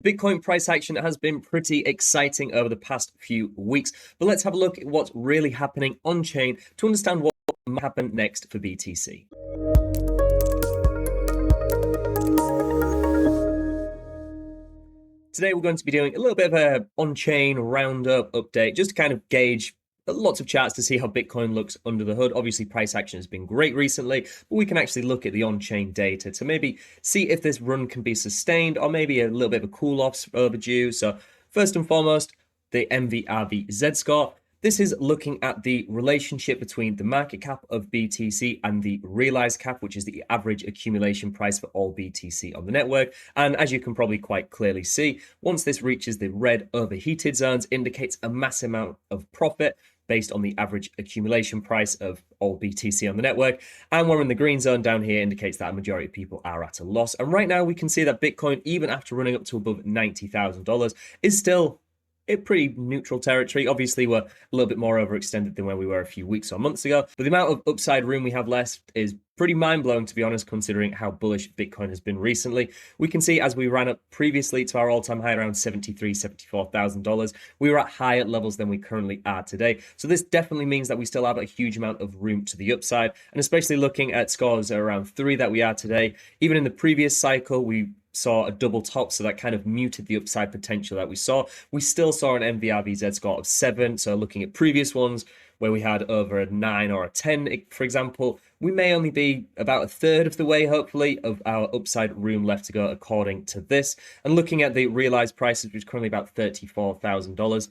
Bitcoin price action has been pretty exciting over the past few weeks, but let's have a look at what's really happening on chain to understand what might happen next for BTC. Today we're going to be doing a little bit of a on-chain roundup update just to kind of gauge lots of charts to see how Bitcoin looks under the hood. Obviously, price action has been great recently, but we can actually look at the on-chain data to maybe see if this run can be sustained or maybe a little bit of a cool-off overdue. So first and foremost, the MVRV Z Score. This is looking at the relationship between the market cap of BTC and the realized cap, which is the average accumulation price for all BTC on the network. And as you can probably quite clearly see, once this reaches the red overheated zones, indicates a massive amount of profit based on the average accumulation price of all BTC on the network. And we're in the green zone down here, indicates that a majority of people are at a loss. And right now we can see that Bitcoin, even after running up to above $90,000, is still in pretty neutral territory. Obviously, we're a little bit more overextended than where we were a few weeks or months ago, but the amount of upside room we have left is pretty mind-blowing, to be honest, considering how bullish Bitcoin has been recently. We can see as we ran up previously to our all-time high around $74,000, we were at higher levels than we currently are today. So this definitely means that we still have a huge amount of room to the upside, and especially looking at scores around 3 that we are today. Even in the previous cycle, we saw a double top, so that kind of muted the upside potential that we saw. We still saw an MVRV Z score of 7, so looking at previous ones where we had over a 9 or a 10, for example, we may only be about a third of the way, hopefully, of our upside room left to go according to this. And looking at the realized prices, which is currently about $34,000,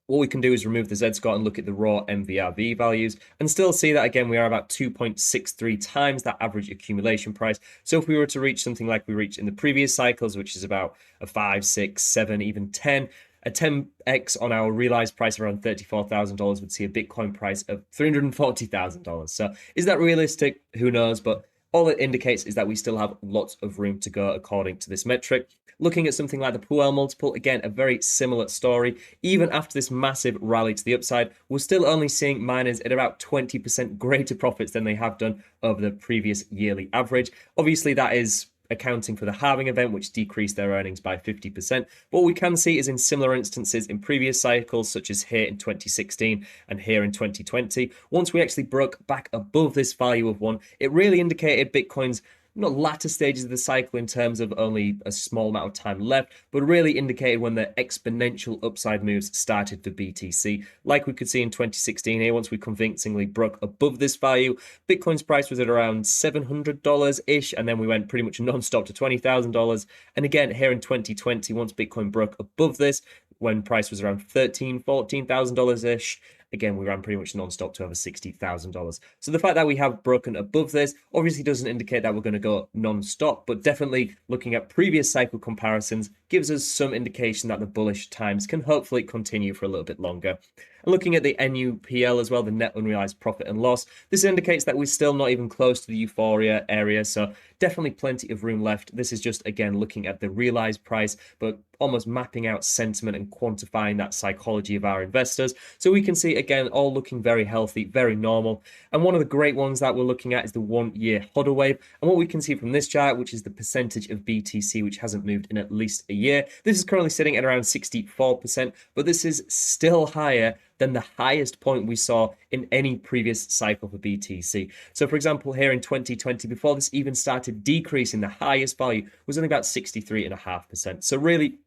what we can do is remove the Z score and look at the raw MVRV values and still see that, again, we are about 2.63 times that average accumulation price. So if we were to reach something like we reached in the previous cycles, which is about a 5, 6, 7, even 10, a 10x on our realized price around $34,000 would see a Bitcoin price of $340,000. So is that realistic? Who knows? But all it indicates is that we still have lots of room to go according to this metric. Looking at something like the Puel multiple, again, a very similar story. Even after this massive rally to the upside, we're still only seeing miners at about 20% greater profits than they have done over the previous yearly average. Obviously, that is accounting for the halving event, which decreased their earnings by 50%. What we can see is in similar instances in previous cycles, such as here in 2016 and here in 2020, once we actually broke back above this value of 1, it really indicated Bitcoin's not latter stages of the cycle in terms of only a small amount of time left, but really indicated when the exponential upside moves started for BTC. Like we could see in 2016 here, once we convincingly broke above this value, Bitcoin's price was at around $700-ish, and then we went pretty much non-stop to $20,000. And again, here in 2020, once Bitcoin broke above this, when price was around $13,000, $14,000-ish, again, we ran pretty much non-stop to over $60,000. So the fact that we have broken above this obviously doesn't indicate that we're going to go non-stop, but definitely looking at previous cycle comparisons gives us some indication that the bullish times can hopefully continue for a little bit longer. And looking at the NUPL as well, the net unrealized profit and loss, this indicates that we're still not even close to the euphoria area, so definitely plenty of room left. This is just, again, looking at the realized price, but almost mapping out sentiment and quantifying that psychology of our investors. So we can see, again, all looking very healthy, very normal. And one of the great ones that we're looking at is the 1-year HODL wave. And what we can see from this chart, which is the percentage of BTC which hasn't moved in at least a year, this is currently sitting at around 64%, but this is still higher than the highest point we saw in any previous cycle for BTC. So for example, here in 2020, before this even started decreasing, the highest value was only about 63.5%. So really,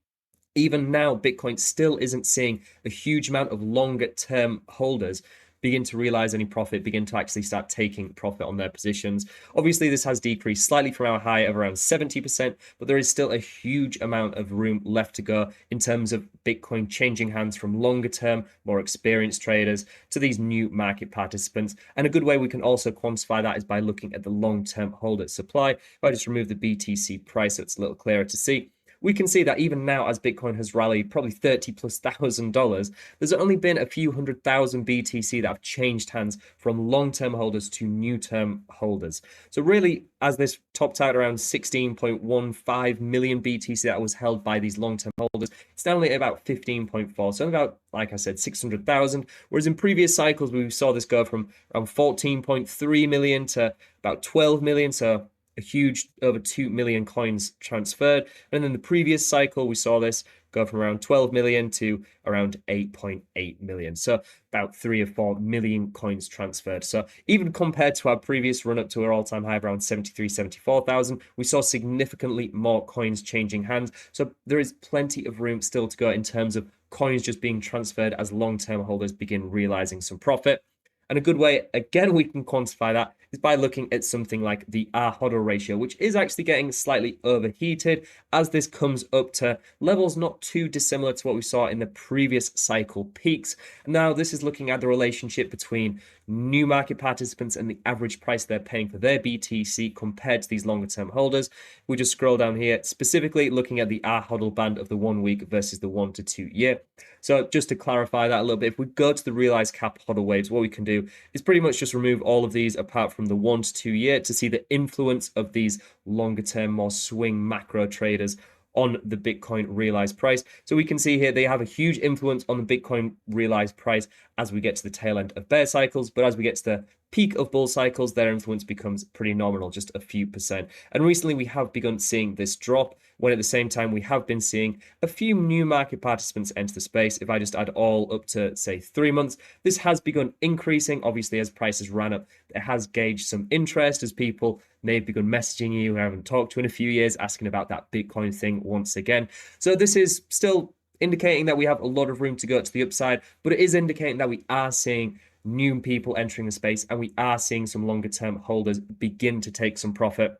even now, Bitcoin still isn't seeing a huge amount of longer term holders begin to realize any profit, begin to actually start taking profit on their positions. Obviously, this has decreased slightly from our high of around 70%, but there is still a huge amount of room left to go in terms of Bitcoin changing hands from longer term, more experienced traders to these new market participants. And a good way we can also quantify that is by looking at the long-term holder supply. If I just remove the BTC price so it's a little clearer to see, we can see that even now, as Bitcoin has rallied probably $30,000+, there's only been a few 100,000 BTC that have changed hands from long-term holders to new-term holders. So really, as this topped out around 16.15 million BTC that was held by these long-term holders, it's now only at about 15.4, so about, like I said, 600,000. Whereas in previous cycles, we saw this go from around 14.3 million to about 12 million, so a huge over 2 million coins transferred. And then the previous cycle, we saw this go from around 12 million to around 8.8 million. So about 3 or 4 million coins transferred. So even compared to our previous run up to our all-time high of around 74,000, we saw significantly more coins changing hands. So there is plenty of room still to go in terms of coins just being transferred as long-term holders begin realizing some profit. And a good way, again, we can quantify that is by looking at something like the HODL ratio, which is actually getting slightly overheated as this comes up to levels not too dissimilar to what we saw in the previous cycle peaks. Now, this is looking at the relationship between new market participants and the average price they're paying for their BTC compared to these longer term holders. We just scroll down here, specifically looking at the HODL band of the 1 week versus the 1 to 2 year. So just to clarify that a little bit, if we go to the realized cap HODL waves, what we can do is pretty much just remove all of these apart from the 1 to 2 year to see the influence of these longer term, more swing macro traders on the Bitcoin realized price. So we can see here they have a huge influence on the Bitcoin realized price as we get to the tail end of bear cycles, but as we get to the peak of bull cycles, their influence becomes pretty nominal, just a few percent. And recently we have begun seeing this drop, when at the same time we have been seeing a few new market participants enter the space. If I just add all up to, say, 3 months, this has begun increasing. Obviously, as prices ran up, it has gauged some interest as people may have begun messaging you who haven't talked to in a few years, asking about that Bitcoin thing once again. So this is still indicating that we have a lot of room to go to the upside, but it is indicating that we are seeing new people entering the space and we are seeing some longer term holders begin to take some profit,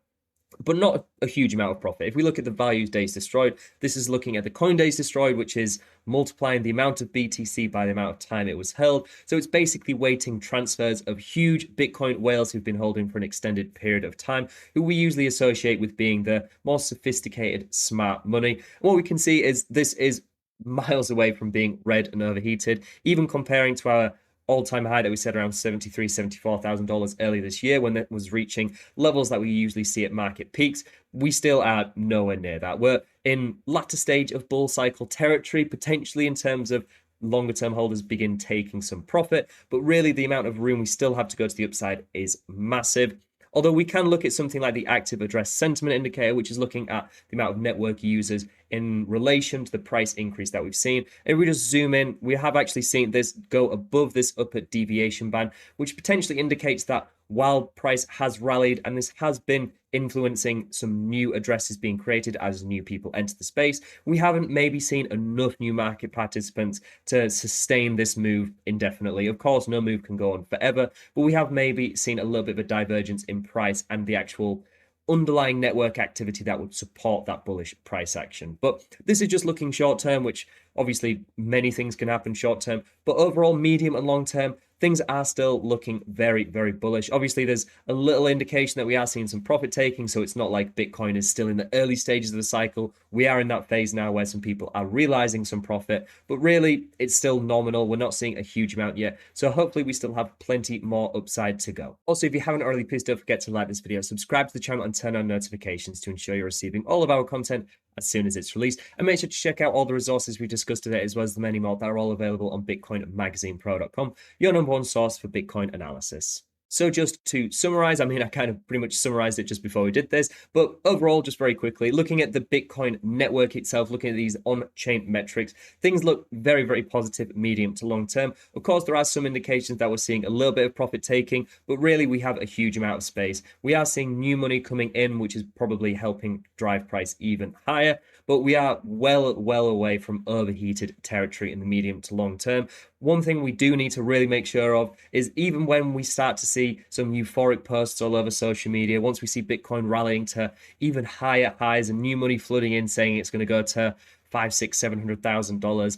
but not a huge amount of profit. If we look at the value days destroyed, this is looking at the coin days destroyed, which is multiplying the amount of BTC by the amount of time it was held. So it's basically weighting transfers of huge Bitcoin whales who've been holding for an extended period of time, who we usually associate with being the more sophisticated, smart money. And what we can see is this is miles away from being red and overheated, even comparing to our all-time high that we said around $74,000 earlier this year when it was reaching levels that we usually see at market peaks. We still are nowhere near that. We're in latter stage of bull cycle territory, potentially in terms of longer term holders begin taking some profit, but really the amount of room we still have to go to the upside is massive. Although we can look at something like the active address sentiment indicator, which is looking at the amount of network users in relation to the price increase that we've seen. And if we just zoom in, we have actually seen this go above this upper deviation band, which potentially indicates that while price has rallied and this has been influencing some new addresses being created as new people enter the space, we haven't maybe seen enough new market participants to sustain this move indefinitely. Of course, no move can go on forever, but we have maybe seen a little bit of a divergence in price and the actual underlying network activity that would support that bullish price action. But this is just looking short term, which obviously many things can happen short term, but overall medium and long term, things are still looking very, very bullish. Obviously, there's a little indication that we are seeing some profit taking, so it's not like Bitcoin is still in the early stages of the cycle. We are in that phase now where some people are realizing some profit, but really it's still nominal. We're not seeing a huge amount yet, so hopefully we still have plenty more upside to go. Also, if you haven't already, please don't forget to like this video, subscribe to the channel and turn on notifications to ensure you're receiving all of our content as soon as it's released. And make sure to check out all the resources we discussed today, as well as the many more that are all available on bitcoinmagazinepro.com, your number one source for Bitcoin analysis. So just to summarize, I mean, I kind of pretty much summarized it just before we did this, but overall, just very quickly, looking at the Bitcoin network itself, looking at these on-chain metrics, things look very, very positive, medium to long term. Of course, there are some indications that we're seeing a little bit of profit taking, but really we have a huge amount of space. We are seeing new money coming in, which is probably helping drive price even higher, but we are well away from overheated territory in the medium to long term. One thing we do need to really make sure of is even when we start to see some euphoric posts all over social media, once we see Bitcoin rallying to even higher highs and new money flooding in saying it's going to go to $500,000, $600,000, $700,000,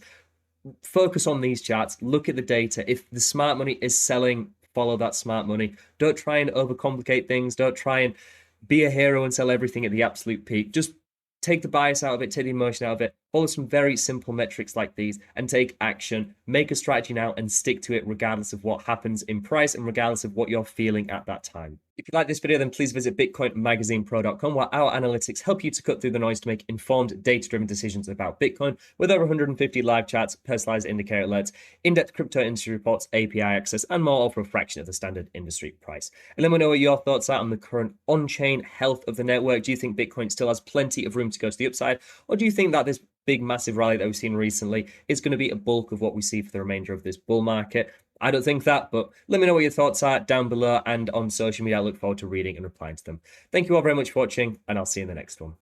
focus on these charts, look at the data. If the smart money is selling, follow that smart money. Don't try and overcomplicate things. Don't try and be a hero and sell everything at the absolute peak. Just take the bias out of it, take the emotion out of it, follow some very simple metrics like these and take action. Make a strategy now and stick to it regardless of what happens in price and regardless of what you're feeling at that time. If you like this video, then please visit bitcoinmagazinepro.com, where our analytics help you to cut through the noise to make informed, data-driven decisions about Bitcoin, with over 150 live chats, personalized indicator alerts, in-depth crypto industry reports, API access, and more, all for a fraction of the standard industry price. And let me know what your thoughts are on the current on-chain health of the network. Do you think Bitcoin still has plenty of room to go to the upside, or do you think that this big, massive rally that we've seen recently is going to be a bulk of what we see for the remainder of this bull market? I don't think that, but let me know what your thoughts are down below and on social media. I look forward to reading and replying to them. Thank you all very much for watching, and I'll see you in the next one.